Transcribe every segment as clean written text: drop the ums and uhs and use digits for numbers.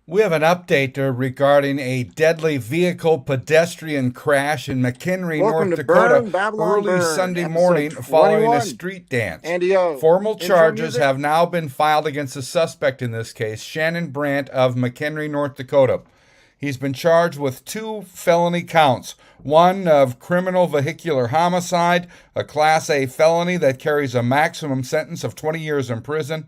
We have an update regarding a deadly vehicle pedestrian crash in McHenry, Welcome North to Dakota, Burn, Babylon early Burn, Sunday episode morning following a 21. street dance. Andy O. Formal Intro charges music? have now been filed against the suspect in this case, Shannon Brandt of McHenry, North Dakota. He's been charged with 2 felony counts. One of criminal vehicular homicide, a Class A felony that carries a maximum sentence of 20 years in prison,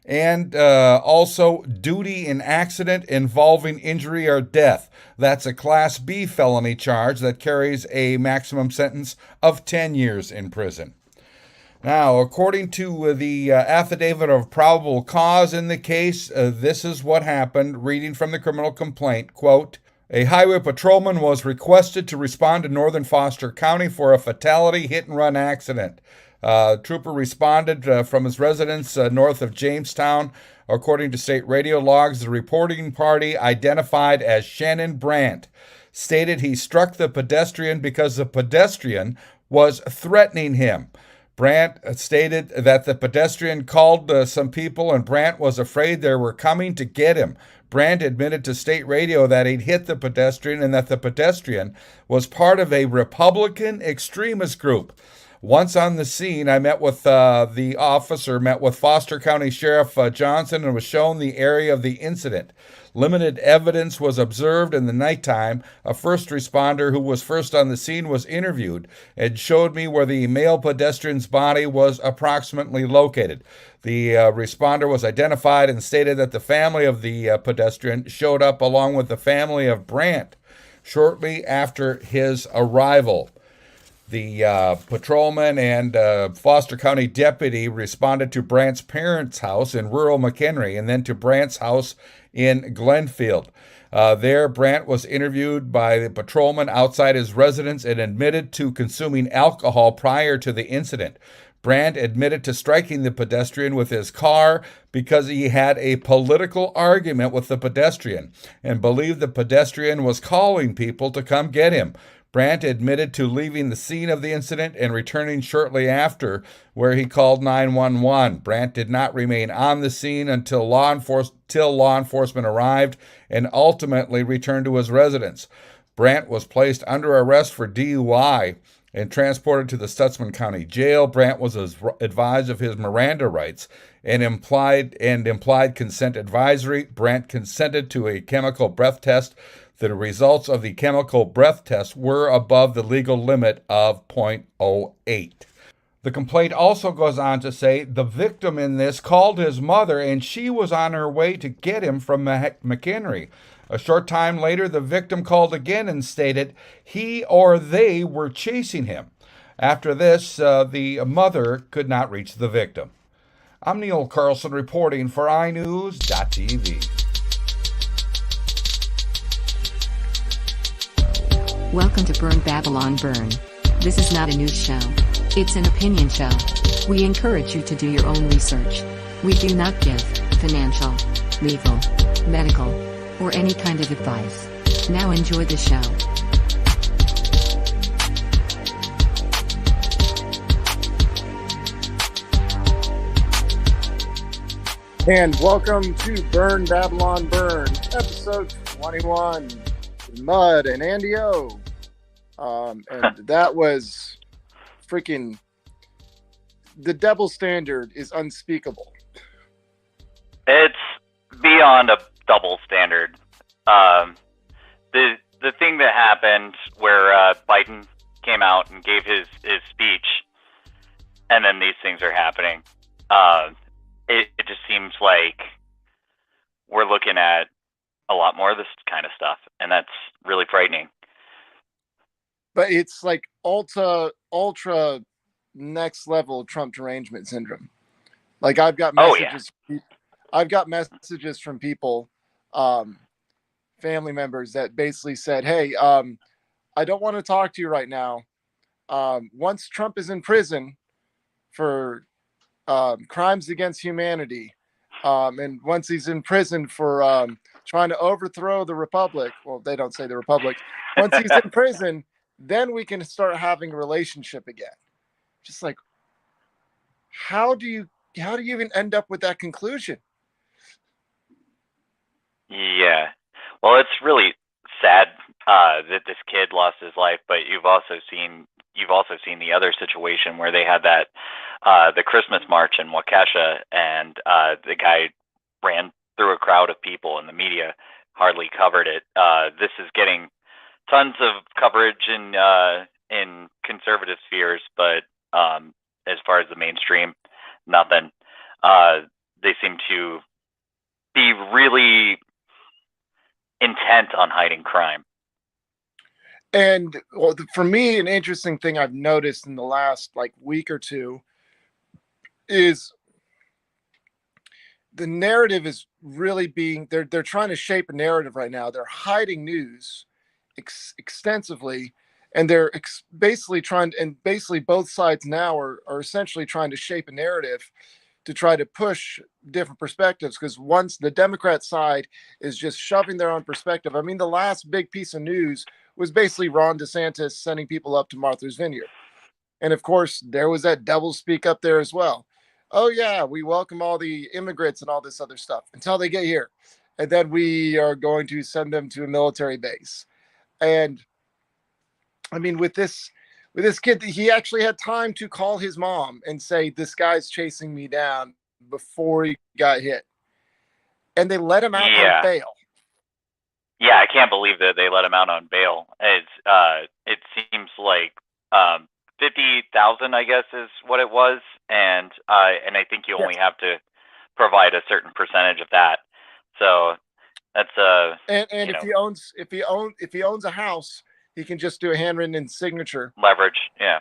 and also duty in accident involving injury or death. That's a Class B felony charge that carries a maximum sentence of 10 years in prison. Now, according to the affidavit of probable cause in the case, this is what happened. Reading from the criminal complaint, quote, a highway patrolman was requested to respond to northern Foster County for a fatality hit-and-run accident. Trooper responded from his residence north of Jamestown. According to state radio logs, the reporting party, identified as Shannon Brandt, stated he struck the pedestrian because the pedestrian was threatening him. Brandt stated that the pedestrian called some people and Brandt was afraid they were coming to get him. Brandt admitted to state radio that he'd hit the pedestrian and that the pedestrian was part of a Republican extremist group. Once on the scene, I met with the officer, met with Foster County Sheriff Johnson, and was shown the area of the incident. Limited evidence was observed in the nighttime. A first responder who was first on the scene was interviewed and showed me where the male pedestrian's body was approximately located. The responder was identified and stated that the family of the pedestrian showed up along with the family of Brandt shortly after his arrival. The patrolman and Foster County deputy responded to Brandt's parents' house in rural McHenry and then to Brandt's house in Glenfield. There, Brandt was interviewed by the patrolman outside his residence and admitted to consuming alcohol prior to the incident. Brandt admitted to striking the pedestrian with his car because he had a political argument with the pedestrian and believed the pedestrian was calling people to come get him. Brandt admitted to leaving the scene of the incident and returning shortly after, where he called 911. Brandt did not remain on the scene until law enforcement arrived and ultimately returned to his residence. Brandt was placed under arrest for DUI and transported to the Stutsman County Jail. Brandt was advised of his Miranda rights and implied consent advisory. Brandt consented to a chemical breath test. The results of the chemical breath test were above the legal limit of .08. The complaint also goes on to say the victim in this called his mother and she was on her way to get him from McHenry. A short time later, the victim called again and stated he or they were chasing him. After this, the mother could not reach the victim. I'm Neil Carlson reporting for iNews.tv. Welcome to Burn Babylon Burn. This is not a news show. It's an opinion show. We encourage you to do your own research. We do not give financial, legal, medical, or any kind of advice. Now enjoy the show. And welcome to Burn, Babylon Burn, episode 21. Mud and Andy O. And that was freaking... The double standard is unspeakable. It's beyond a double standard. The thing that happened where Biden came out and gave his speech, and then these things are happening. It just seems like we're looking at a lot more of this kind of stuff, and that's really frightening. But it's like ultra next level Trump derangement syndrome. Like I've got messages. Oh, yeah. I've got messages from people, family members that basically said, "Hey, I don't want to talk to you right now. Once Trump is in prison for crimes against humanity, and once he's in prison for trying to overthrow the republic," well, they don't say the republic. Once he's in prison, then we can start having a relationship again. Just like, how do you even end up with that conclusion? Yeah. Well, it's really sad that this kid lost his life, but you've also seen the other situation where they had that the Christmas march in Waukesha, and the guy ran through a crowd of people, and the media hardly covered it. This is getting tons of coverage in conservative spheres, but as far as the mainstream, nothing. They seem to be really intent on hiding crime. And well, for me, an interesting thing I've noticed in the last week or two is the narrative is really being they're trying to shape a narrative right now. They're hiding news extensively, and they're basically both sides now are essentially trying to shape a narrative to try to push different perspectives, because once the Democrat side is just shoving their own perspective. I mean, the last big piece of news was basically Ron DeSantis sending people up to Martha's Vineyard. And of course, there was that doublespeak up there as well. Oh yeah, we welcome all the immigrants and all this other stuff until they get here. And then we are going to send them to a military base. And I mean, with this kid, he actually had time to call his mom and say, this guy's chasing me down, before he got hit. And they let him out on bail. Yeah, I can't believe that they let him out on bail. It seems like 50,000, I guess, is what it was, and I think you only have to provide a certain percentage of that. So that's and if he owns a house, he can just do a handwritten signature. Leverage, yeah.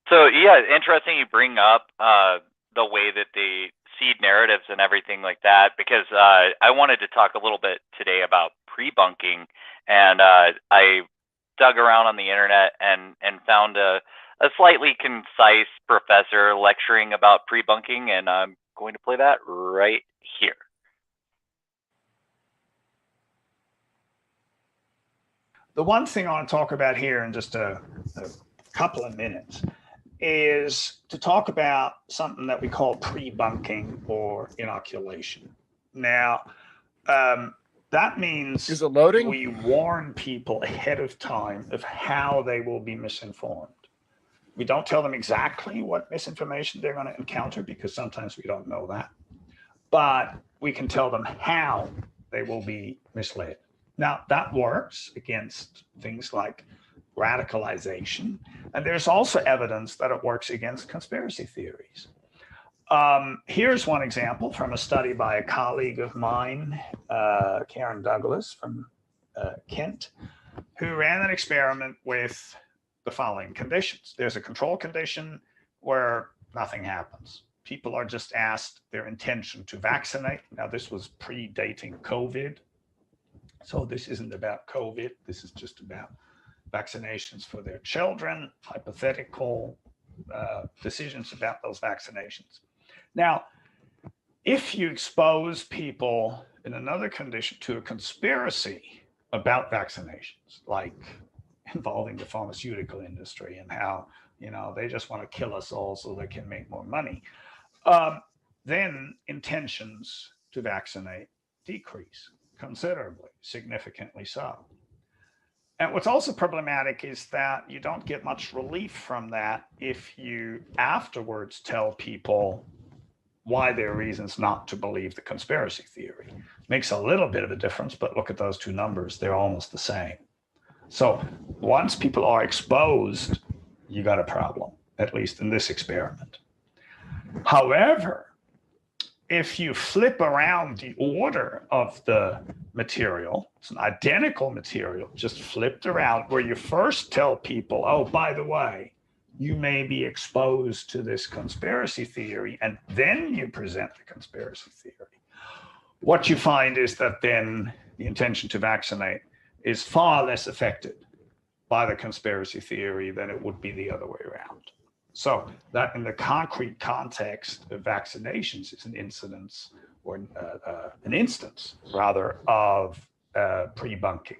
So yeah, interesting you bring up the way that they seed narratives and everything like that, because I wanted to talk a little bit today about prebunking, and I dug around on the internet and found a slightly concise professor lecturing about prebunking, and I'm going to play that right here. The one thing I want to talk about here in just a couple of minutes is to talk about something that we call prebunking or inoculation. Now, that means is it loading? We warn people ahead of time of how they will be misinformed. We don't tell them exactly what misinformation they're going to encounter, because sometimes we don't know that. But we can tell them how they will be misled. Now, that works against things like radicalization. And there's also evidence that it works against conspiracy theories. Here's one example from a study by a colleague of mine, Karen Douglas from Kent, who ran an experiment with the following conditions. There's a control condition where nothing happens. People are just asked their intention to vaccinate. Now, this was predating COVID. So this isn't about COVID. This is just about vaccinations for their children, hypothetical decisions about those vaccinations. Now, if you expose people in another condition to a conspiracy about vaccinations, like involving the pharmaceutical industry and how, they just want to kill us all so they can make more money, then intentions to vaccinate decrease considerably, significantly so. And what's also problematic is that you don't get much relief from that if you afterwards tell people why there are reasons not to believe the conspiracy theory. Makes a little bit of a difference, but look at those two numbers. They're almost the same. So once people are exposed, you got a problem, at least in this experiment. However, if you flip around the order of the material, it's an identical material, just flipped around, where you first tell people, oh, by the way, you may be exposed to this conspiracy theory, and then you present the conspiracy theory. What you find is that then the intention to vaccinate is far less affected by the conspiracy theory than it would be the other way around. So that in the concrete context of vaccinations is an instance rather of prebunking.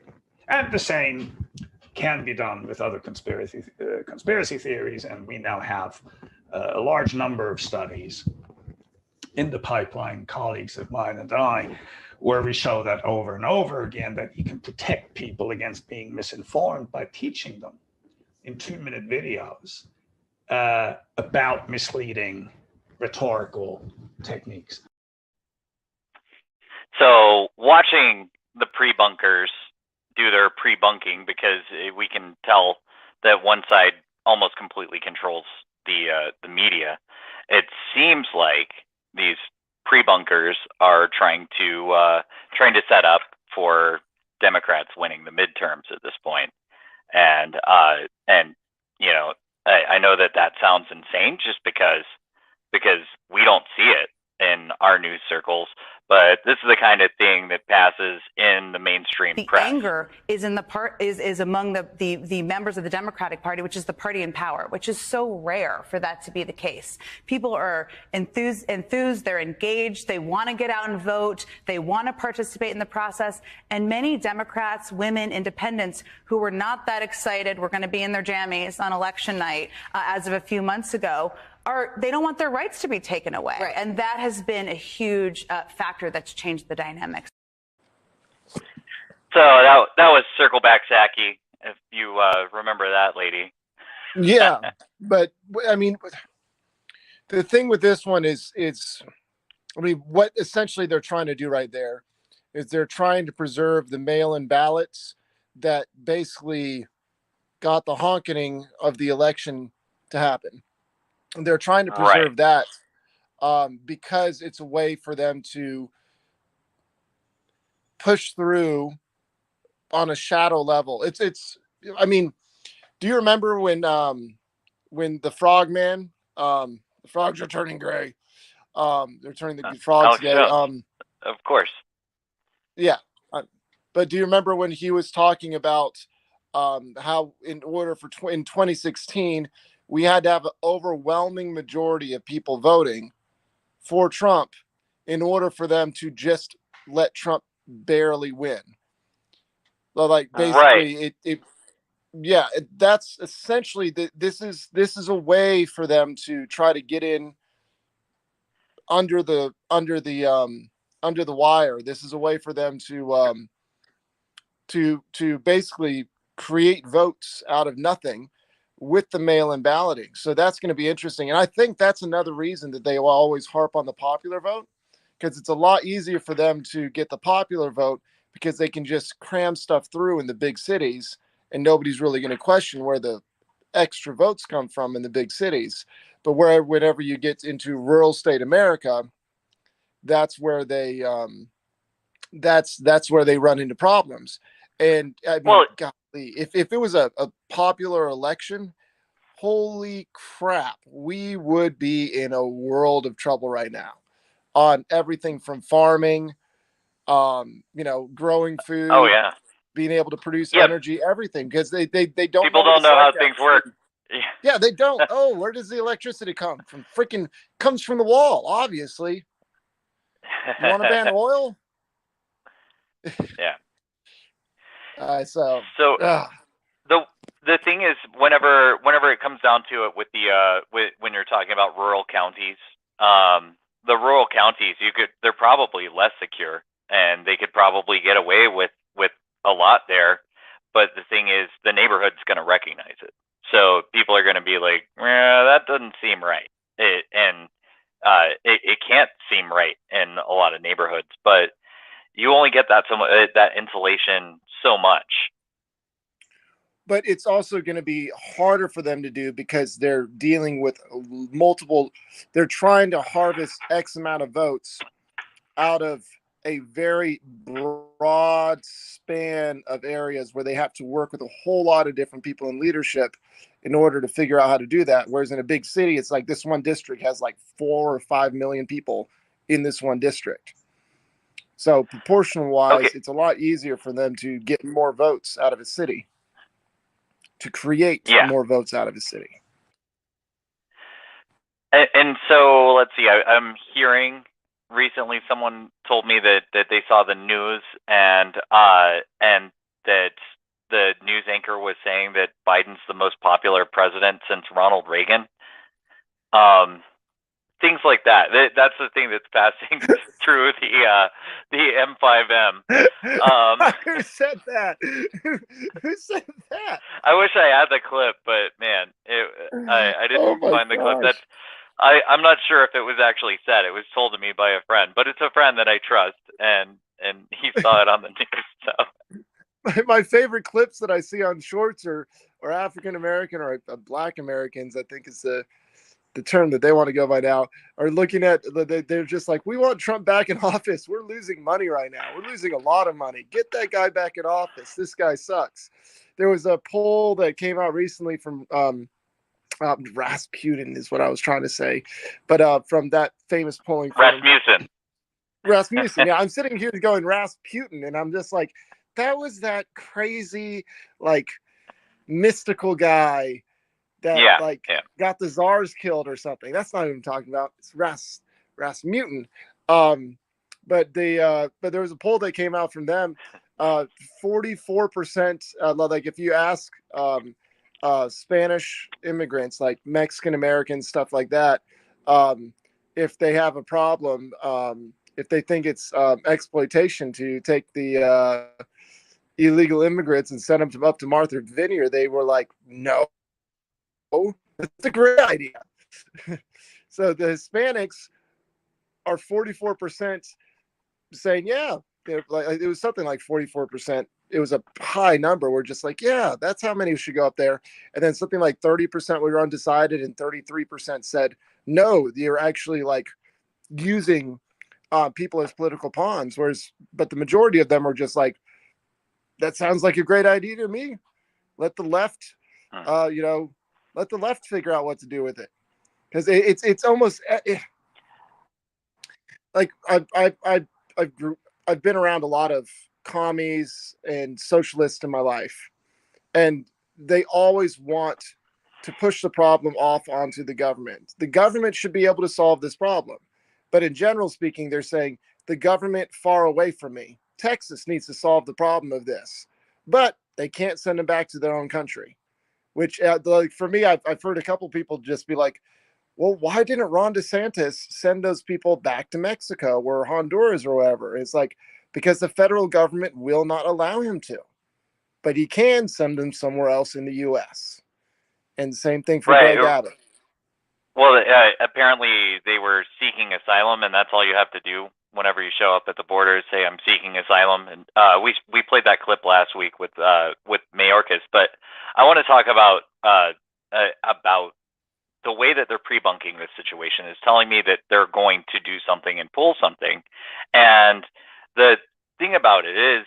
And the same can be done with other conspiracy theories, and we now have a large number of studies in the pipeline, colleagues of mine and I, where we show that over and over again that you can protect people against being misinformed by teaching them in 2-minute videos about misleading rhetorical techniques. So watching the Prebunkers do their Prebunking, because we can tell that one side almost completely controls the media. It seems like these Prebunkers are trying to set up for Democrats winning the midterms at this point, and you know, I know that sounds insane just because we don't see it in our news circles, but this is the kind of thing that passes in the mainstream press. The anger is is among the members of the Democratic Party, which is the party in power, which is so rare for that to be the case. People are enthused, they're engaged, they want to get out and vote, they want to participate in the process, and many Democrats, women, independents who were not that excited, were going to be in their jammies on election night as of a few months ago, they don't want their rights to be taken away. Right. And that has been a huge factor that's changed the dynamics. So that was Circle Back Saki, if you remember that lady. Yeah, but I mean, the thing with this one is, I mean, what essentially they're trying to do right there is they're trying to preserve the mail-in ballots that basically got the honking of the election to happen. They're trying to preserve that because it's a way for them to push through on a shadow level. It's. I mean, do you remember when the frogman, the frogs are turning gray? They're turning the frogs gray. Of course. Yeah, but do you remember when he was talking about how in order for in 2016? We had to have an overwhelming majority of people voting for Trump in order for them to just let Trump barely win. Like basically, that's essentially this is a way for them to try to get in under the wire. This is a way for them to basically create votes out of nothing with the mail-in balloting. So that's going to be interesting. And I think that's another reason that they will always harp on the popular vote, because it's a lot easier for them to get the popular vote because they can just cram stuff through in the big cities and nobody's really going to question where the extra votes come from in the big cities. But whenever you get into rural state America, that's where they that's where they run into problems. And I mean, golly, if it was a popular election, holy crap, we would be in a world of trouble right now on everything from farming, growing food. Oh yeah. Being able to produce energy, everything, because they don't. People don't know how things work. Yeah, they don't. Oh, where does the electricity come from? Comes from the wall, obviously. You want to ban oil? Yeah. So the thing is, whenever it comes down to it, with when you're talking about rural counties, the rural counties, they're probably less secure, and they could probably get away with a lot there. But the thing is, the neighborhood's going to recognize it, so people are going to be like, that doesn't seem right. It can't seem right in a lot of neighborhoods, but you only get that insulation so much. But it's also going to be harder for them to do because they're dealing with they're trying to harvest X amount of votes out of a very broad span of areas where they have to work with a whole lot of different people in leadership in order to figure out how to do that. Whereas in a big city, it's like this one district has like 4 or 5 million people in this one district. So proportional wise, It's a lot easier for them to get more votes out of a city, to create more votes out of a city. And so let's see, I'm hearing recently someone told me that they saw the news and that the news anchor was saying that Biden's the most popular president since Ronald Reagan. things like that. That's the thing that's passing through the M5M. Who said that? Who said that? I wish I had the clip, but man, I didn't find the clip. Gosh. I'm not sure if it was actually said. It was told to me by a friend, but it's a friend that I trust, and he saw it on the news. So my favorite clips that I see on shorts are African American or Black Americans, I think is the term that they want to go by now, are looking at, they're just like, we want Trump back in office. We're losing money right now. We're losing a lot of money. Get that guy back in office. This guy sucks. There was a poll that came out recently from Rasputin is what I was trying to say, but from that famous polling firm. Rasmussen. Yeah, I'm sitting here going Rasputin, and I'm just like, that was that crazy, like, mystical guy that got the czars killed or something. That's not what I'm talking about. It's Rasputin. But there was a poll that came out from them. 44%. Like if you ask Spanish immigrants, like Mexican Americans, stuff like that, if they have a problem, if they think it's exploitation to take the illegal immigrants and send them up to Martha's Vineyard, they were like, no. Oh, that's a great idea. So the Hispanics are 44% saying, yeah, like, it was something like 44%. It was a high number. We're just like, yeah, that's how many should go up there. And then something like 30% were undecided, and 33% said, no, you're actually like using people as political pawns. But the majority of them are just like, that sounds like a great idea to me. Let the left, let the left figure out what to do with it, because it's almost like I've been around a lot of commies and socialists in my life, and they always want to push the problem off onto the government. The government should be able to solve this problem, but in general speaking, they're saying the government far away from me, Texas, needs to solve the problem of this, but they can't send them back to their own country. Which, like for me, I've heard a couple people just be like, well, why didn't Ron DeSantis send those people back to Mexico or Honduras or wherever? It's like, because the federal government will not allow him to, but he can send them somewhere else in the U.S. And same thing for Greg Abbott. Well, apparently they were seeking asylum, and that's all you have to do whenever you show up at the border, say I'm seeking asylum. And we played that clip last week with Mayorkas, but I want to talk about the way that they're pre-bunking this situation is telling me that they're going to do something and pull something. And the thing about it is,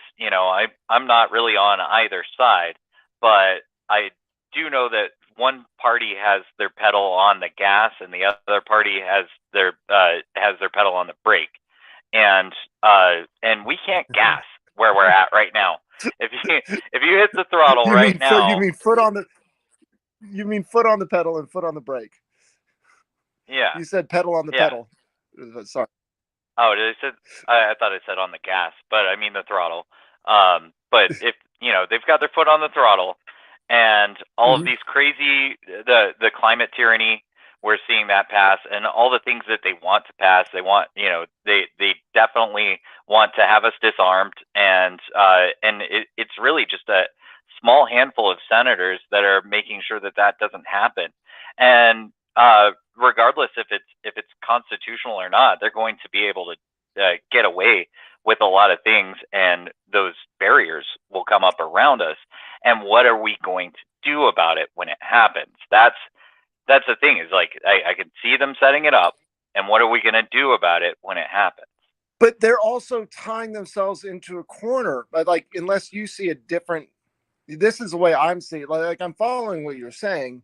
I'm not really on either side, but I do know that one party has their pedal on the gas and the other party has their pedal on the brake. And we can't gas where we're at right now. If you hit the throttle now, you mean foot on the pedal and foot on the brake. Yeah. You said pedal on the pedal. Sorry. Oh, I thought I said on the gas, but I mean the throttle. But if they've got their foot on the throttle, and all of these crazy the climate tyranny, we're seeing that pass, and all the things that they want to pass. They want, they definitely want to have us disarmed, and it's really just a small handful of senators that are making sure that doesn't happen. And regardless if it's constitutional or not, they're going to be able to get away with a lot of things, and those barriers will come up around us. And what are we going to do about it when it happens? That's the thing, is like, I can see them setting it up, and what are we going to do about it when it happens? But they're also tying themselves into a corner. Like, unless you see a different, this is the way I'm seeing it. Like, I'm following what you're saying.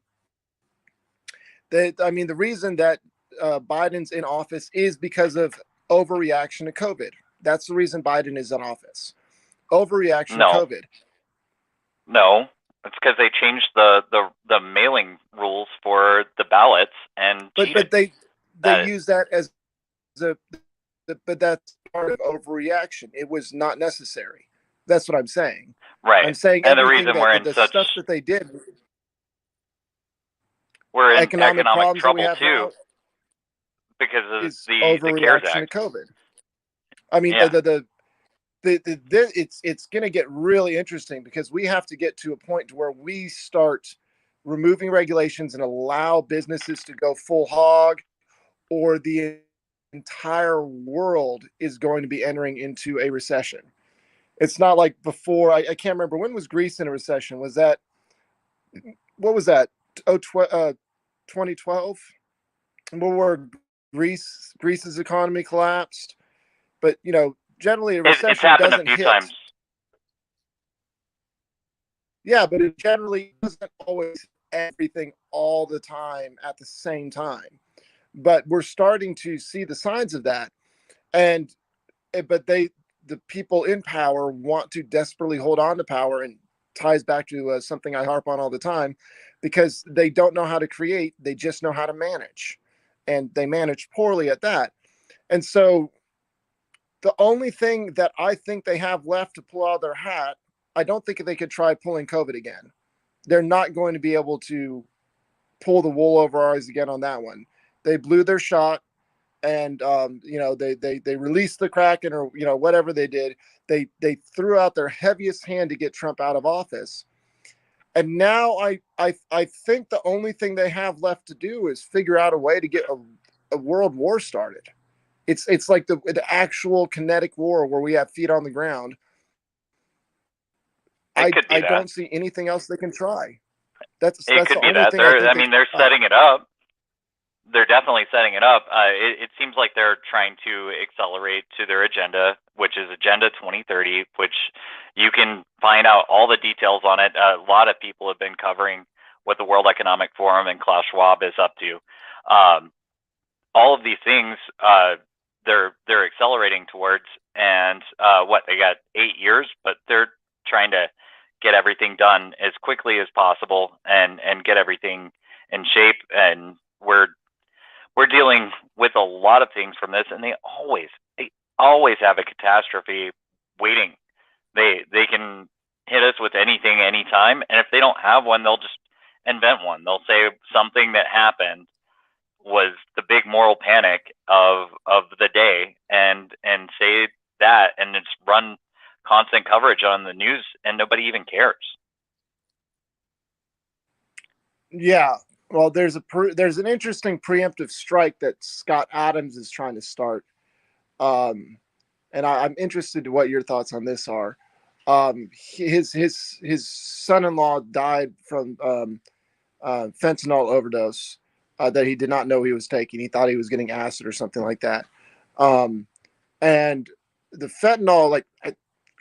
I mean, the reason that Biden's in office is because of overreaction to COVID. That's the reason Biden is in office. Overreaction to COVID. No. It's because they changed the mailing rules for the ballots and but they use that as but that's part of overreaction. It was not necessary. That's what I'm saying. Right. I'm saying, and the reason we're in such stuff that they did. We're in economic trouble too. because of is the CARES overreaction to Act. COVID. I mean, Yeah. it's going to get really interesting because we have to get to a point where we start removing regulations and allow businesses to go full hog, or the entire world is going to be entering into a recession. It's not like before. I can't remember, when was Greece in a recession? Was that, what was that? 2012, where Greece's economy collapsed. But generally a recession It's happened a doesn't few hit. times. Yeah, but it generally doesn't always everything all the time at the same time. But we're starting to see the signs of that, but the people in power want to desperately hold on to power, and ties back to something I harp on all the time, because they don't know how to create, they just know how to manage, and they manage poorly at that. And so the only thing that I think they have left to pull out of their hat, I don't think they could try pulling COVID again. They're not going to be able to pull the wool over our eyes again on that one. They blew their shot, and they released the Kraken, or whatever they did. They threw out their heaviest hand to get Trump out of office, and now I think the only thing they have left to do is figure out a way to get a world war started. It's like the actual kinetic war where we have feet on the ground. I don't see anything else they can try. That's the only thing. They're setting it up. They're definitely setting it up. It seems like they're trying to accelerate to their agenda, which is Agenda 2030, which you can find out all the details on it. A lot of people have been covering what the World Economic Forum and Klaus Schwab is up to. All of these things they're accelerating towards, and they got 8 years, but they're trying to get everything done as quickly as possible and get everything in shape. And we're dealing with a lot of things from this, and they always have a catastrophe waiting. They can hit us with anything anytime, and if they don't have one, they'll just invent one. They'll say something that happened was the big moral panic of the day, and say that, and it's run constant coverage on the news, and nobody even cares. Yeah. Well, there's an interesting preemptive strike that Scott Adams is trying to start, and I'm interested to what your thoughts on this are. His son-in-law died from fentanyl overdose that he did not know he was taking. He thought he was getting acid or something like that, and the fentanyl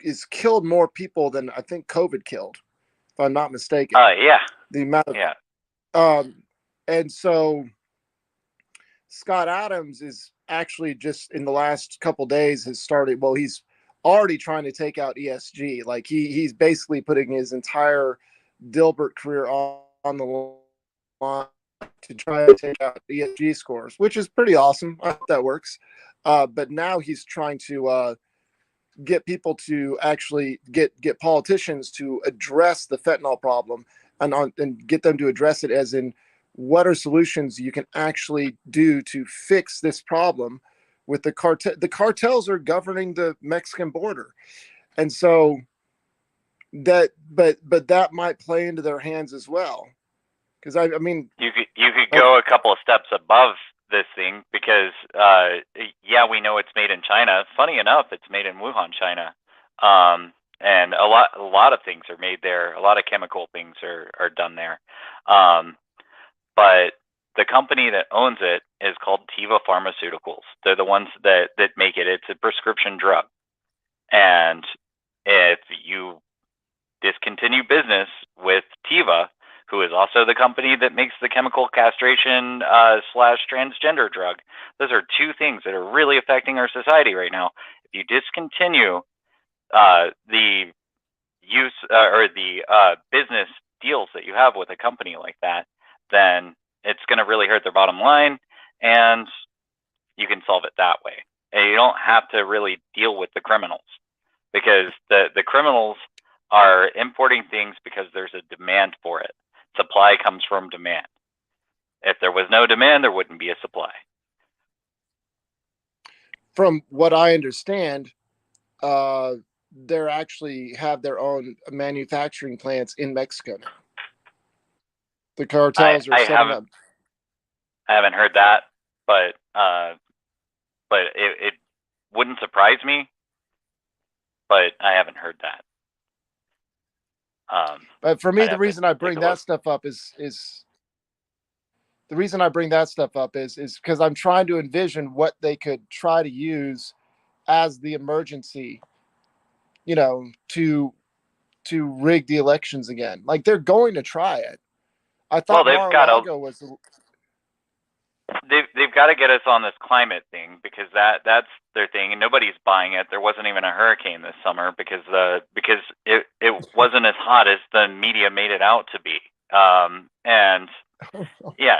is killed more people than I think COVID killed, if I'm not mistaken. Yeah. The amount of and so Scott Adams is actually just in the last couple days has started. Well, he's already trying to take out ESG. Like he's basically putting his entire Dilbert career on the line to try to take out ESG scores, which is pretty awesome. I hope that works. But now he's trying to get people to actually get politicians to address the fentanyl problem, and get them to address it as in, what are solutions you can actually do to fix this problem with the cartel? The cartels are governing the Mexican border. And so but that might play into their hands as well. Because I mean, you could go a couple of steps above this thing, because we know it's made in China. Funny enough, it's made in Wuhan, China. And a lot of things are made there. A lot of chemical things are done there. But the company that owns it is called Teva Pharmaceuticals. They're the ones that make it. It's a prescription drug. And if you discontinue business with Teva, who is also the company that makes the chemical castration / transgender drug, those are two things that are really affecting our society right now. If you discontinue the use or the business deals that you have with a company like that, then it's going to really hurt their bottom line, and you can solve it that way. And you don't have to really deal with the criminals, because the criminals are importing things because there's a demand for it. Supply comes from demand. If there was no demand, there wouldn't be a supply. from what I understand, they're actually have their own manufacturing plants in Mexico now. The cartels are setting up. I haven't heard that, but it wouldn't surprise me. But I haven't heard that. But for me, the reason I bring that stuff up is the reason I bring that stuff up is because I'm trying to envision what they could try to use as the emergency, you know, to rig the elections again. Like they're going to try it. I thought Mar-a-Lago was. They've got to get us on this climate thing because that's their thing, and nobody's buying it. There wasn't even a hurricane this summer because it wasn't as hot as the media made it out to be. And yeah,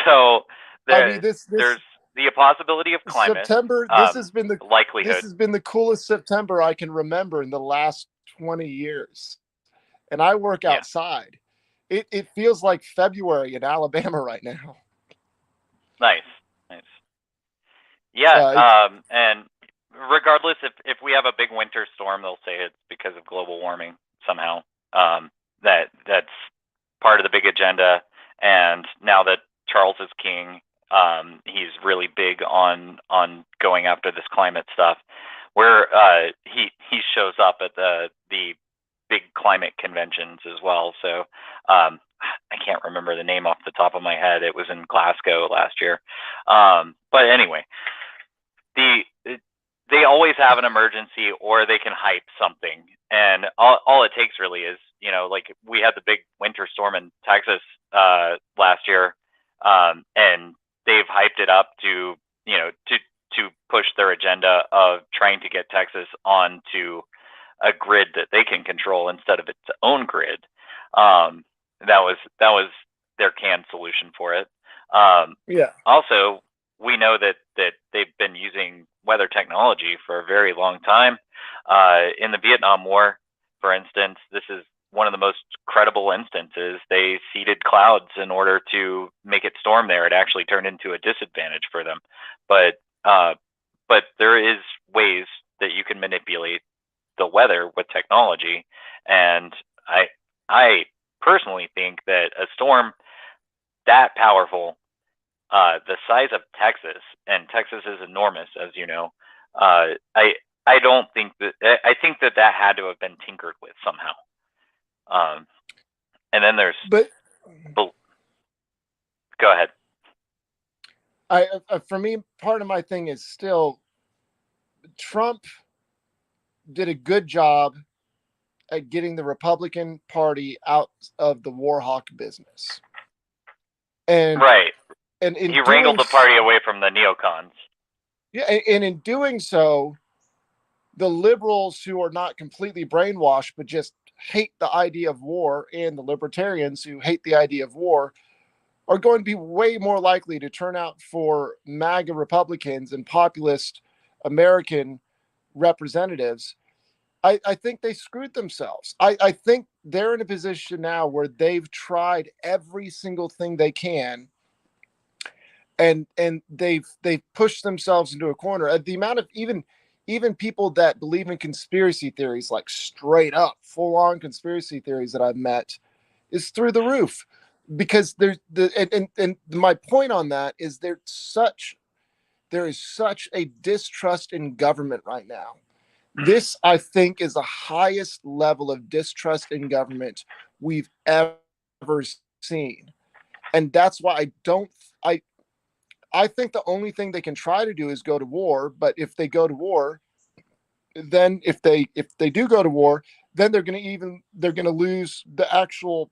so there's the possibility of climate. September. This has been the likelihood. This has been the coolest September I can remember in the last 20 years, and I work outside. It feels like February in Alabama right now. Nice. Yeah, and regardless, if we have a big winter storm, they'll say it's because of global warming somehow. That's part of the big agenda. And now that Charles is king, he's really big on going after this climate stuff. Where he shows up at the big climate conventions as well. So I can't remember the name off the top of my head. It was in Glasgow last year. But anyway, they always have an emergency or they can hype something. And all it takes really is, like we had the big winter storm in Texas last year, and they've hyped it up to push their agenda of trying to get Texas onto a grid that they can control instead of its own grid. That was their canned solution for it. Also, we know that they've been using weather technology for a very long time. In the Vietnam War, for instance, this is one of the most credible instances. They seeded clouds in order to make it storm there. It actually turned into a disadvantage for them. But there is ways that you can manipulate the weather with technology, and I personally think that a storm that powerful, the size of Texas, and Texas is enormous, as you know, I don't think that I think that had to have been tinkered with somehow. And then there's go ahead. For me, part of my thing is still Trump did a good job at getting the Republican Party out of the war hawk business. And he wrangled the party away from the neocons. Yeah, and in doing so, the liberals who are not completely brainwashed but just hate the idea of war, and the libertarians who hate the idea of war, are going to be way more likely to turn out for MAGA Republicans and populist American representatives. I think they screwed themselves. I think they're in a position now where they've tried every single thing they can, and they've pushed themselves into a corner. The amount of even people that believe in conspiracy theories, like straight up full on conspiracy theories that I've met, is through the roof. Because there's and my point on that is there is such a distrust in government right now. This, I think, is the highest level of distrust in government we've ever seen. And that's why I think the only thing they can try to do is go to war. But if they go to war, then if they do go to war, then they're going to lose the actual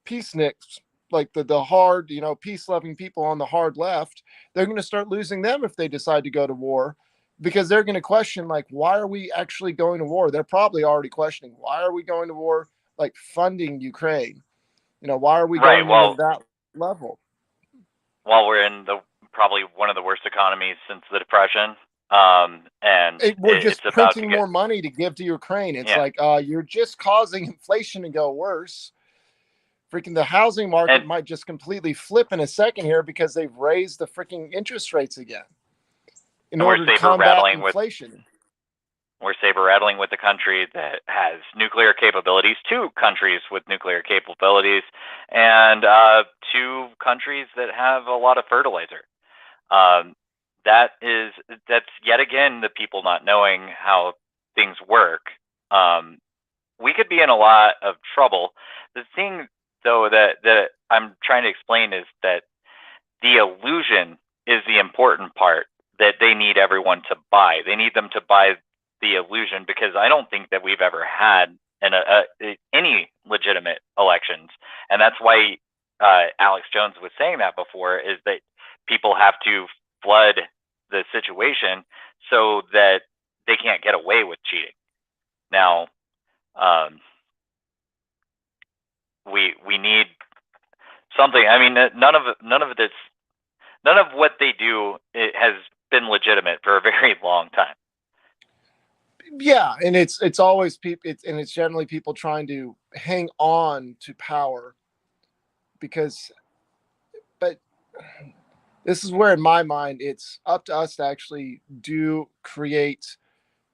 peaceniks, like the hard, peace-loving people on the hard left. They're going to start losing them if they decide to go to war, because they're going to question, like, why are we actually going to war? They're probably already questioning, why are we going to war? Like, funding Ukraine, why are we going to that level? While we're in probably one of the worst economies since the Depression, and we're just printing more money to give to Ukraine. It's like, you're just causing inflation to go worse. Freaking the housing market might just completely flip in a second here because they've raised the freaking interest rates again. in order to combat inflation. We're saber-rattling with a country that has nuclear capabilities, 2 countries with nuclear capabilities, and 2 countries that have a lot of fertilizer. That's yet again the people not knowing how things work. We could be in a lot of trouble. The thing, though, that I'm trying to explain is that the illusion is the important part that they need everyone to buy. They need them to buy the illusion, because I don't think that we've ever had any legitimate elections. And that's why Alex Jones was saying that before, is that people have to flood the situation so that they can't get away with cheating. Now, we need something. I mean, none of what they do, it has been legitimate for a very long time. Yeah, and it's always people, and it's generally people trying to hang on to power, but this is where, in my mind, it's up to us to actually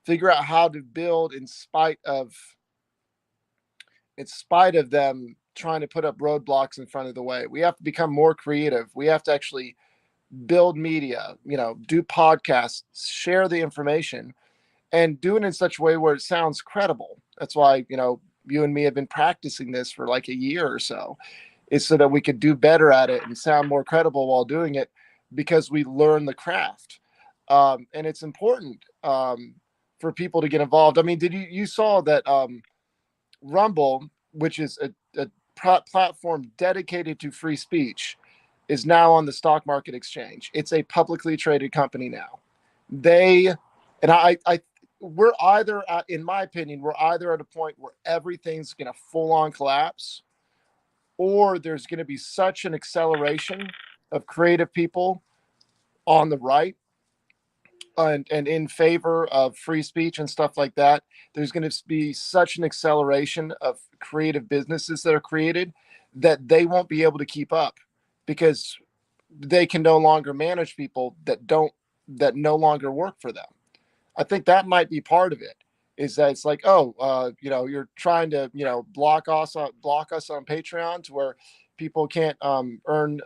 figure out how to build in spite of them trying to put up roadblocks in front of the way. We have to become more creative. We have to actually build media, do podcasts, share the information, and do it in such a way where it sounds credible. That's why, you and me have been practicing this for like a year or so, is so that we could do better at it and sound more credible while doing it, because we learn the craft. And it's important for people to get involved. I mean, you saw that Rumble, which is a platform dedicated to free speech, is now on the stock market exchange. It's a publicly traded company now. We're either in my opinion, we're either at a point where everything's going to full on collapse, or there's going to be such an acceleration of creative people on the right and in favor of free speech and stuff like that. There's going to be such an acceleration of creative businesses that are created that they won't be able to keep up, because they can no longer manage people that no longer work for them. I think that might be part of it, is that it's like, you're trying to, block us on Patreon to where people can't earn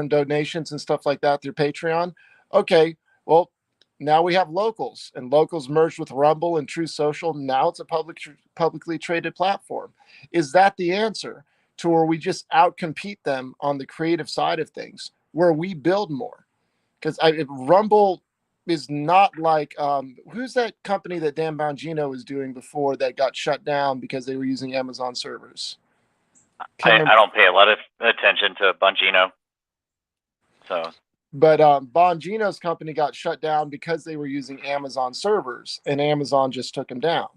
donations and stuff like that through Patreon. Okay, well, now we have Locals, and Locals merged with Rumble and True Social. Now it's a publicly traded platform. Is that the answer to where we just outcompete them on the creative side of things, where we build more? Because Rumble is not like who's that company that Dan Bongino was doing before that got shut down because they were using Amazon servers? I don't pay a lot of attention to Bongino. But Bongino's company got shut down because they were using Amazon servers, and Amazon just took them down.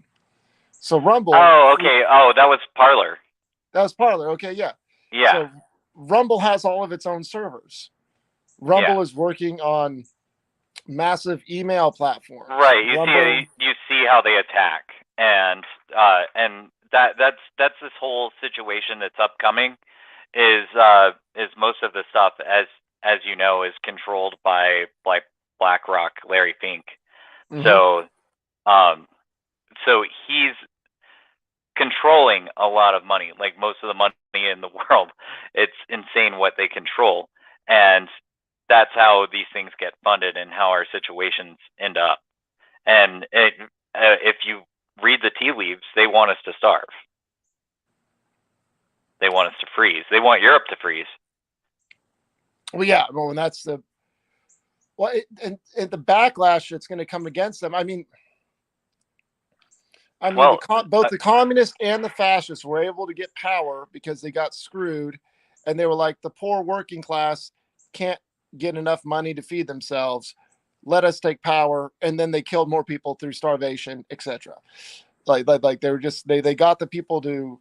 So Rumble. Oh, okay. Oh, that was Parler. That was Parler. Okay, yeah. Yeah. So Rumble has all of its own servers. Rumble is working on massive email platform. Right. You see how they attack, and that's this whole situation that's upcoming. Is most of the stuff, as you know, is controlled by BlackRock, Larry Fink. Mm-hmm. So he's controlling a lot of money, like most of the money in the world. It's insane what they control, and that's how these things get funded and how our situations end up. And if you read the tea leaves, they want us to starve. They want us to freeze. They want Europe to freeze. Well, yeah. Well, and that's the and the backlash that's going to come against them. I mean, both the communists and the fascists were able to get power because they got screwed, and they were like, the poor working class can't get enough money to feed themselves. Let us take power, and then they killed more people through starvation, etc. Like they were just they got the people to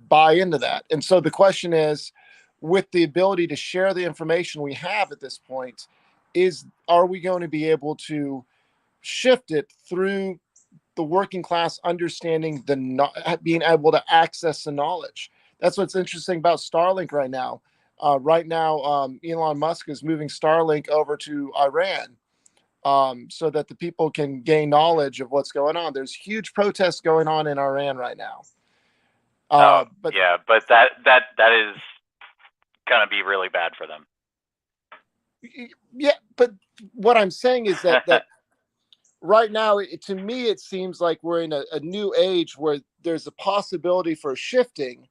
buy into that. And so the question is, with the ability to share the information we have at this point, are we going to be able to shift it through the working class understanding being able to access the knowledge? That's what's interesting about Starlink right now. Elon Musk is moving Starlink over to Iran so that the people can gain knowledge of what's going on. There's huge protests going on in Iran right now. But that is gonna be really bad for them. Yeah, but what I'm saying is that right now, to me, it seems like we're in a new age where there's a possibility for shifting,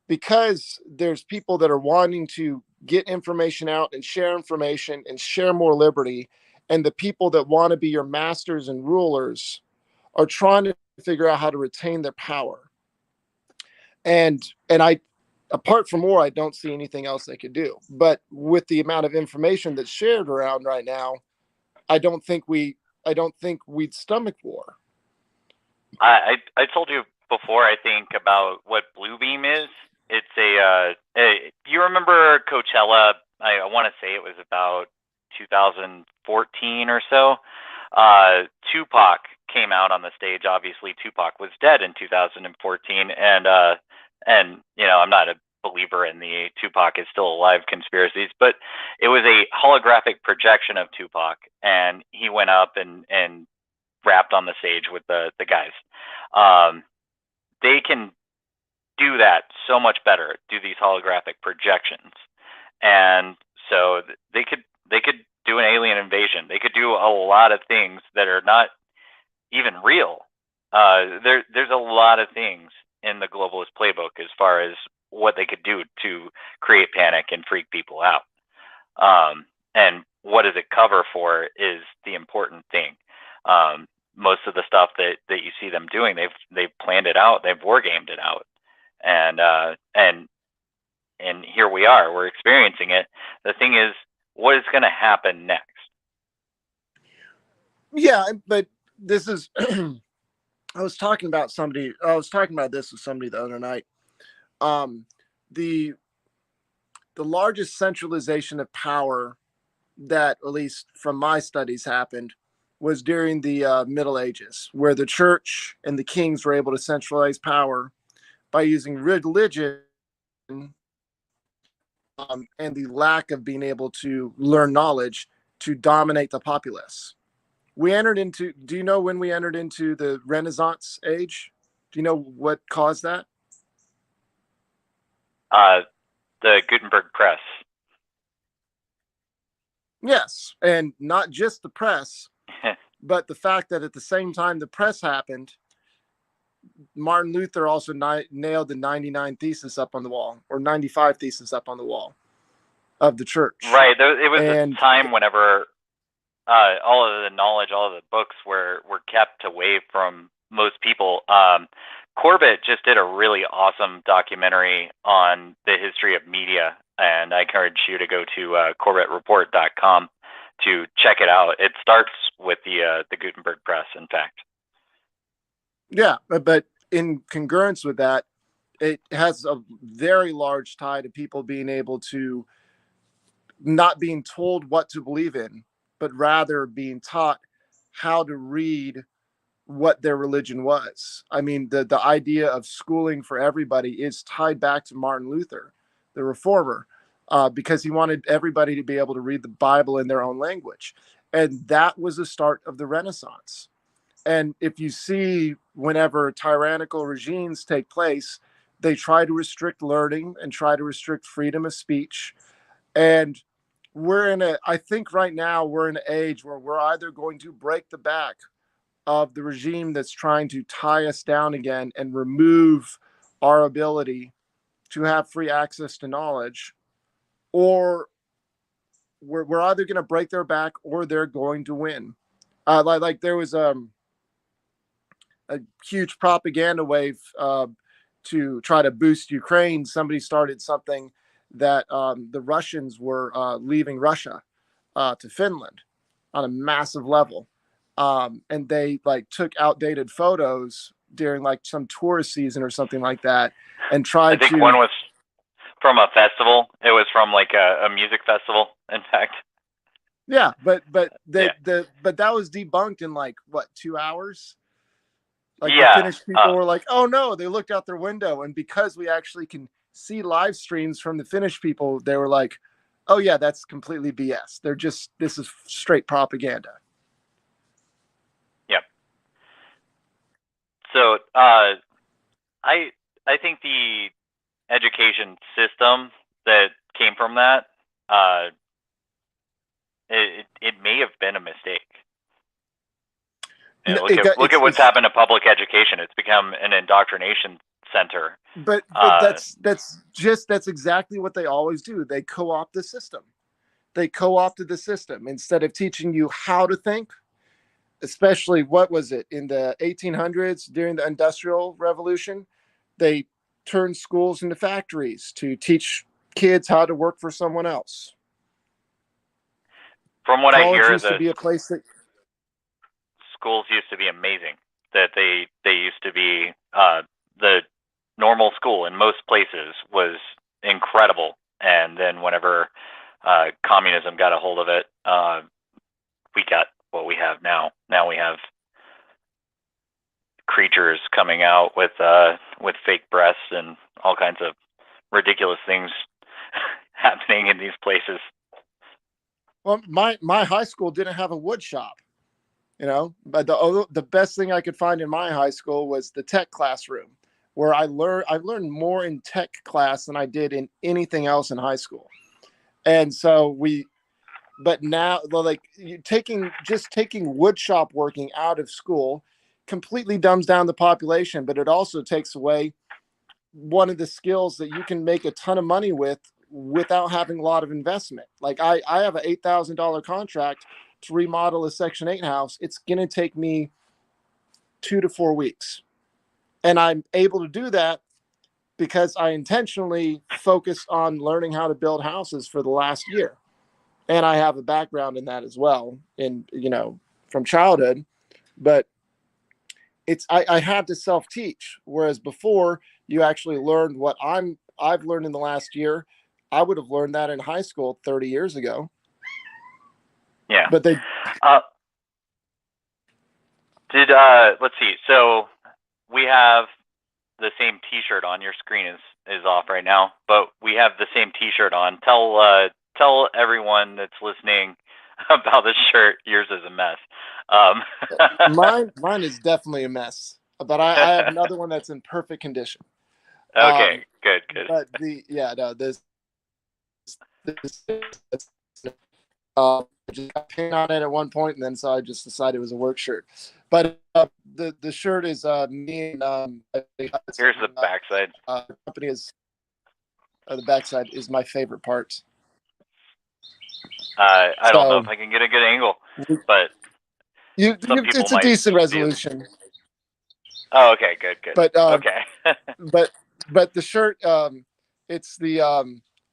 because there's people that are wanting to get information out and share more liberty. And the people that want to be your masters and rulers are trying to figure out how to retain their power. And apart from war, I don't see anything else they could do. But with the amount of information that's shared around right now, I don't think we'd stomach war. I told you before, I think, about what Bluebeam is. It's you remember Coachella? I want to say it was about 2014 or so. Tupac came out on the stage. Obviously, Tupac was dead in 2014, and I'm not a believer in the Tupac is still alive conspiracies, but it was a holographic projection of Tupac, and he went up and rapped on the stage with the guys. They can do that so much better, do these holographic projections, and so they could do an alien invasion. They could do a lot of things that are not even real. There's a lot of things in the globalist playbook as far as what they could do to create panic and freak people out. And what does it cover for is the important thing. Most of the stuff that you see them doing, they've planned it out, they've wargamed it out, and here we are, we're experiencing it. The thing is, what is going to happen next? Yeah, but this is I was talking about this with somebody the other night. The largest centralization of power that, at least from my studies, happened was during the Middle Ages, where the church and the kings were able to centralize power by using religion and the lack of being able to learn knowledge to dominate the populace. Do you know when we entered into the Renaissance age? Do you know what caused that? The Gutenberg press. Yes, and not just the press, but the fact that at the same time the press happened, Martin Luther also nailed the 99 thesis up on the wall, or 95 thesis up on the wall of the church. Right. It was a time whenever all of the knowledge, all of the books were kept away from most people. Corbett just did a really awesome documentary on the history of media, and I encourage you to go to CorbettReport.com to check it out. It starts with the Gutenberg press, in fact. Yeah, but in congruence with that, it has a very large tie to people being able to not being told what to believe in, but rather being taught how to read what their religion was. I mean, the idea of schooling for everybody is tied back to Martin Luther, the reformer, because he wanted everybody to be able to read the Bible in their own language. And that was the start of the Renaissance. And if you see, whenever tyrannical regimes take place, they try to restrict learning and try to restrict freedom of speech. And I think right now we're in an age where we're either going to break the back of the regime that's trying to tie us down again and remove our ability to have free access to knowledge, or we're either going to break their back or they're going to win. Like there was a huge propaganda wave to try to boost Ukraine. Somebody started something that the Russians were leaving Russia to Finland on a massive level. And they took outdated photos during some tourist season or something like that, and tried to. I think one was from a festival. It was from a music festival, in fact. Yeah, but that was debunked in 2 hours. The Finnish people were like, "Oh no!" They looked out their window, and because we actually can see live streams from the Finnish people, they were like, "Oh yeah, that's completely BS. This is straight propaganda." I think the education system that came from that, it may have been a mistake. You know, look at what's happened to public education. It's become an indoctrination center. But that's exactly what they always do. They co-opt the system. They co-opted the system instead of teaching you how to think. Especially, what was it, in the 1800s during the Industrial Revolution? They turned schools into factories to teach kids how to work for someone else. From what I hear, used to be a place that schools used to be amazing. That they used to be the normal school in most places was incredible, and then whenever communism got a hold of it, we got what we have now. Now we have creatures coming out with fake breasts and all kinds of ridiculous things happening in these places. Well, my high school didn't have a wood shop, you know, but the best thing I could find in my high school was the tech classroom, where I learned more in tech class than I did in anything else in high school. And so but now, like, taking wood shop working out of school completely dumbs down the population, but it also takes away one of the skills that you can make a ton of money with without having a lot of investment. Like, I have an $8,000 contract to remodel a Section 8 house. It's going to take me 2 to 4 weeks. And I'm able to do that because I intentionally focused on learning how to build houses for the last year. And I have a background in that as well, from childhood. But I had to self-teach, whereas before you actually learned what I've learned in the last year. I would have learned that in high school 30 years ago. Yeah. But they let's see. So we have the same T-shirt on. Your screen is off right now, but we have the same T-shirt on. Tell everyone that's listening about this shirt. Yours is a mess. Mine is definitely a mess, but I have another one that's in perfect condition. Okay, good. But I just got paint on it at one point, and then so I just decided it was a work shirt. But the shirt is me and here's the backside. The company is the backside is my favorite part. I don't know if I can get a good angle, but it's a decent resolution. Oh, okay, good. But okay. but the shirt, it's the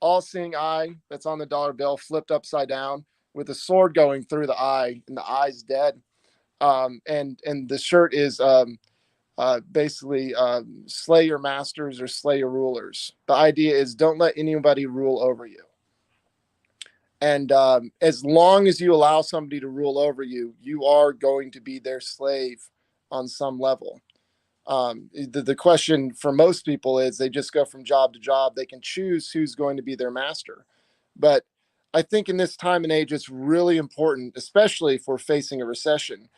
all-seeing eye that's on the dollar bill flipped upside down with a sword going through the eye, and the eye's dead. And the shirt is basically slay your masters or slay your rulers. The idea is don't let anybody rule over you. And as long as you allow somebody to rule over you, you are going to be their slave on some level. The question for most people is they just go from job to job. They can choose who's going to be their master. But I think in this time and age, it's really important, especially if we're facing a recession,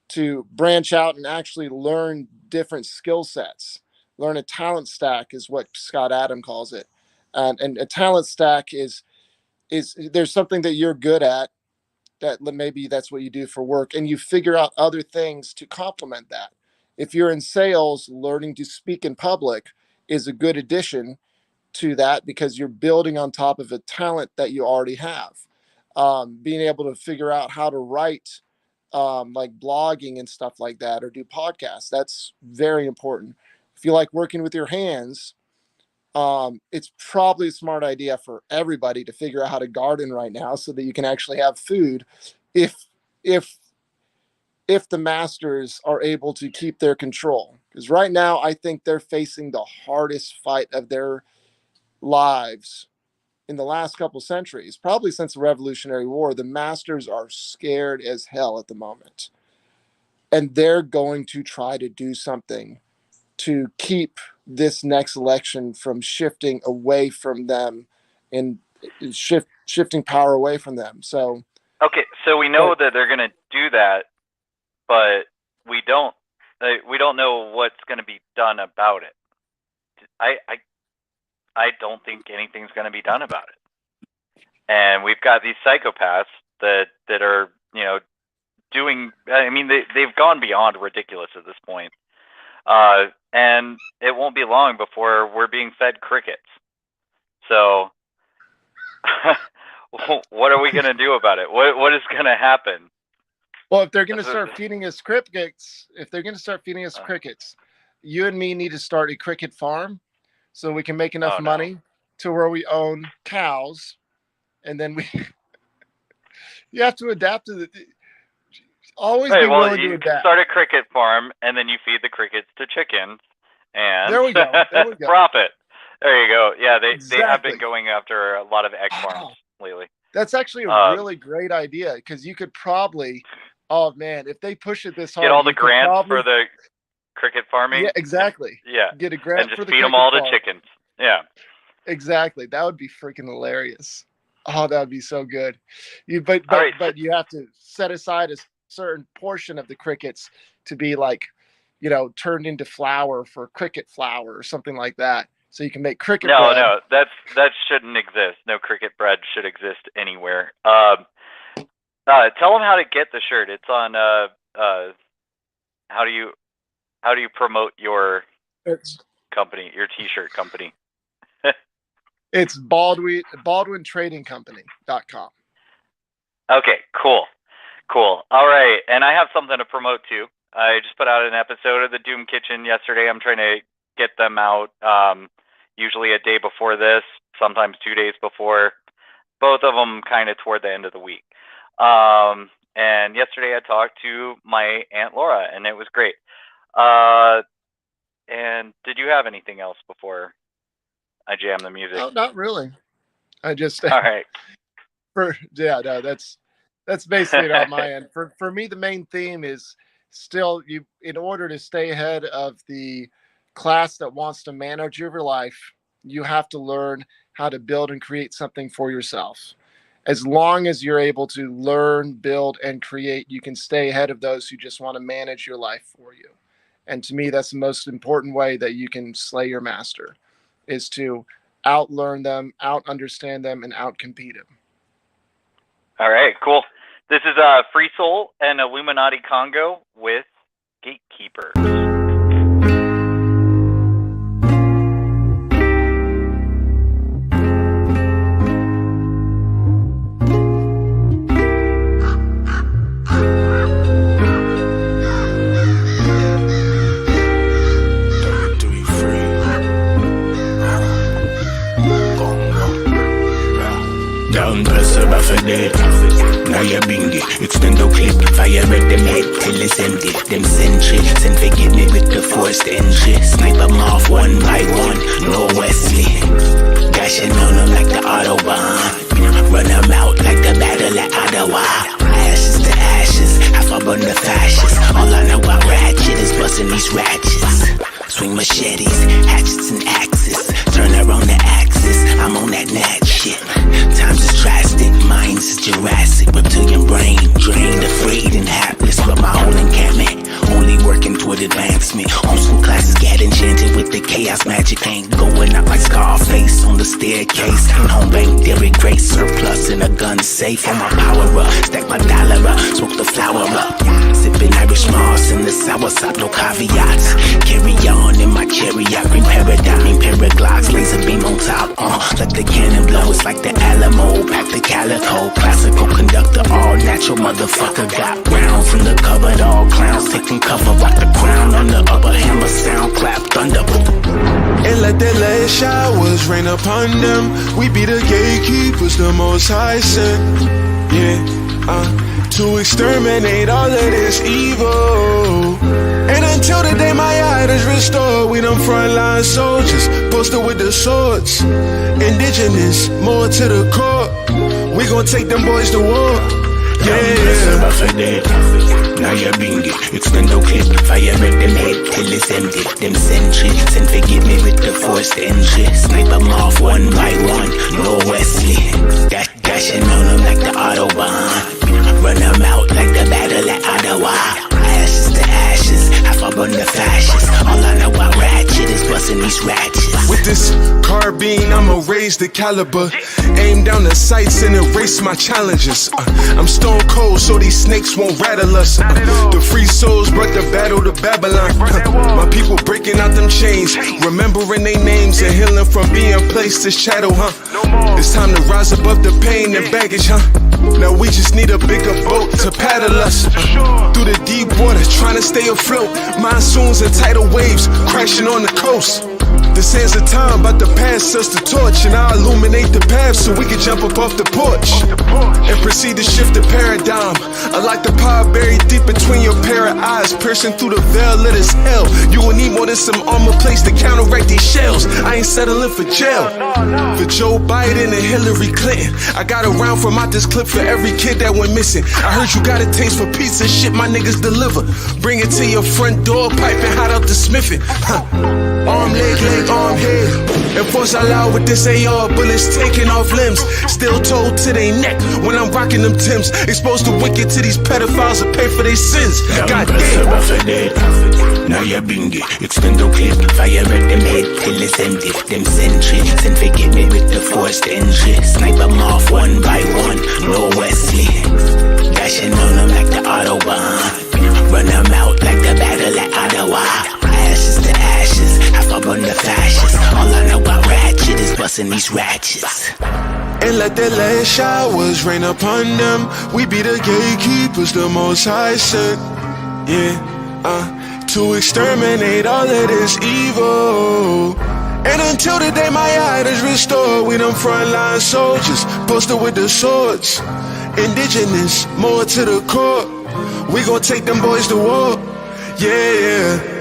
to branch out and actually learn different skill sets. Learn a talent stack is what Scott Adam calls it. And a talent stack is there's something that you're good at, that maybe that's what you do for work, and you figure out other things to complement that. If you're in sales, learning to speak in public is a good addition to that because you're building on top of a talent that you already have. Being able to figure out how to write, like blogging and stuff like that, or do podcasts, that's very important. If you like working with your hands, it's probably a smart idea for everybody to figure out how to garden right now so that you can actually have food if the masters are able to keep their control. Because right now I think they're facing the hardest fight of their lives in the last couple centuries, probably since the Revolutionary War. The masters are scared as hell at the moment, and they're going to try to do something to keep this next election from shifting away from them and shifting power away from them. So okay, so we know that they're going to do that, but we don't we don't know what's going to be done about it. I don't think anything's going to be done about it. And we've got these psychopaths that are, you know, doing. I mean, they've gone beyond ridiculous at this point. And it won't be long before we're being fed crickets. So, what are we going to do about it? What is going to happen? Well, if they're going to start feeding us crickets, you and me need to start a cricket farm so we can make enough money to where we own cows, and then you have to adapt to the. Always be willing to adapt. Start a cricket farm, and then you feed the crickets to chickens, and there we go. Profit. There you go. Yeah, they have been going after a lot of egg farms lately. That's actually a really great idea, because you could probably, oh man, if they push it this hard, get all the grants for the cricket farming. Yeah, exactly. Yeah, get a grant and just for the feed them all to chickens. Yeah, exactly. That would be freaking hilarious. Oh, that would be so good. But you have to set aside a certain portion of the crickets to be like, you know, turned into flour for cricket flour or something like that, so you can make cricket bread. No, that shouldn't exist. No cricket bread should exist anywhere. Tell them how to get the shirt. It's on how do you promote your company, your t-shirt company? It's BaldwinTradingCompany.com. Okay, cool. All right, and I have something to promote too. I just put out an episode of the Doom Kitchen yesterday. I'm trying to get them out usually a day before this, sometimes 2 days before. Both of them kind of toward the end of the week. And yesterday I talked to my Aunt Laura, and it was great. And did you have anything else before I jam the music? No, not really. I just all right. That's basically it on my end. For me, the main theme is still, you, in order to stay ahead of the class that wants to manage your life, you have to learn how to build and create something for yourself. As long as you're able to learn, build, and create, you can stay ahead of those who just want to manage your life for you. And to me, that's the most important way that you can slay your master, is to out-learn them, out-understand them, and out-compete them. All right, cool. This is Free Soul and Illuminati Congo with Gatekeepers. Now you bing it, extendo clip, fire at them head till it's empty. Them sentry, send forgive me with the forced entry. Snipe them off one by one, no Wesley. Dashing on them like the Autobahn. Run them out like the battle at Ottawa. Ashes to ashes, half up on the fascists. All I know about ratchet is busting these ratchets. Swing machetes, hatchets and axes. Turn around the axis, I'm on that nat shit. Times is drastic, minds is Jurassic. Reptilian brain, drained, afraid and hapless. But my own encampment, only working toward advancement. Homeschool classes get enchanted with the chaos magic. Ain't going up like Scarface on the staircase. In home bank, Derrick Grace, surplus in a gun safe. On my power up, stack my dollar up, smoke the flower up. Sipping Irish moss in the sour sop, no caveats. Carry on in my chariot, green paradigm, paraglocks, laser beam on top. Let the cannon blow, it's like the Alamo, pack the calico. Classical conductor, all natural motherfucker. Got brown from the cupboard, all clowns taking cover. Rock the crown on the upper hammer, sound clap, thunder. And let the last showers rain upon them. We be the gatekeepers, the most high sent. Yeah, to exterminate all of this evil. And until the day my art is restored, we them frontline soldiers, posted with the swords. Indigenous, more to the core. We gon' take them boys to war. Yeah. Now you bing it, extendo clip, fire at them head till it's empty. Them sentries, and forgive me with the forced entry. Snipe them off one by one, no Wesley. Dashing on them like the Autobahn. Run them out like the battle at Ottawa. Ashes to ashes, half up on the fascists. All I know about ratchet is busting these ratchets. With this carbine, I'ma raise the caliber. Aim down the sights and erase my challenges. I'm stone cold, so these snakes won't rattle us. The free souls brought the battle to Babylon. My people breaking out them chains, remembering their names and healing from being placed as shadow, It's time to rise above the pain and baggage, Now we just need a bigger boat to paddle us through the deep water, trying to stay afloat. Monsoons and tidal waves crashing on the coast. The sands of time about to pass us the torch, and I'll illuminate the path so we can jump up off the porch and proceed to shift the paradigm. Unlike the power buried deep between your pair of eyes, piercing through the veil of this hell. You will need more than some armor placed to counteract these shells. I ain't settling for jail. For Joe Biden and Hillary Clinton, I got a round from out this clip for every kid that went missing. I heard you got a taste for pizza, shit my niggas deliver. Bring it to your front door, piping hot out the smithing. Arm, leg, arm, head. Enforce out loud with this AR, bullets taking off limbs. Still told to their neck when I'm rocking them Timbs. Exposed to wicked to these pedophiles to pay for their sins. Goddamn. Now you're bingy, extendo clip, fire at them head till it's empty. Them sentries and forget me with the forced entry. Snipe them off one by one, no Wesley. Dashing on them like the Autobahn. Run them out like the battle at Ottawa. Ashes to ashes, half up on the fascists. All I know about ratchet is busting these ratchets. And let the last showers rain upon them. We be the gatekeepers, the Most High said. To exterminate all of this evil. And until the day my eye is restored, we them frontline soldiers, posted with the swords. Indigenous, more to the core. We gon' take them boys to war. Yeah.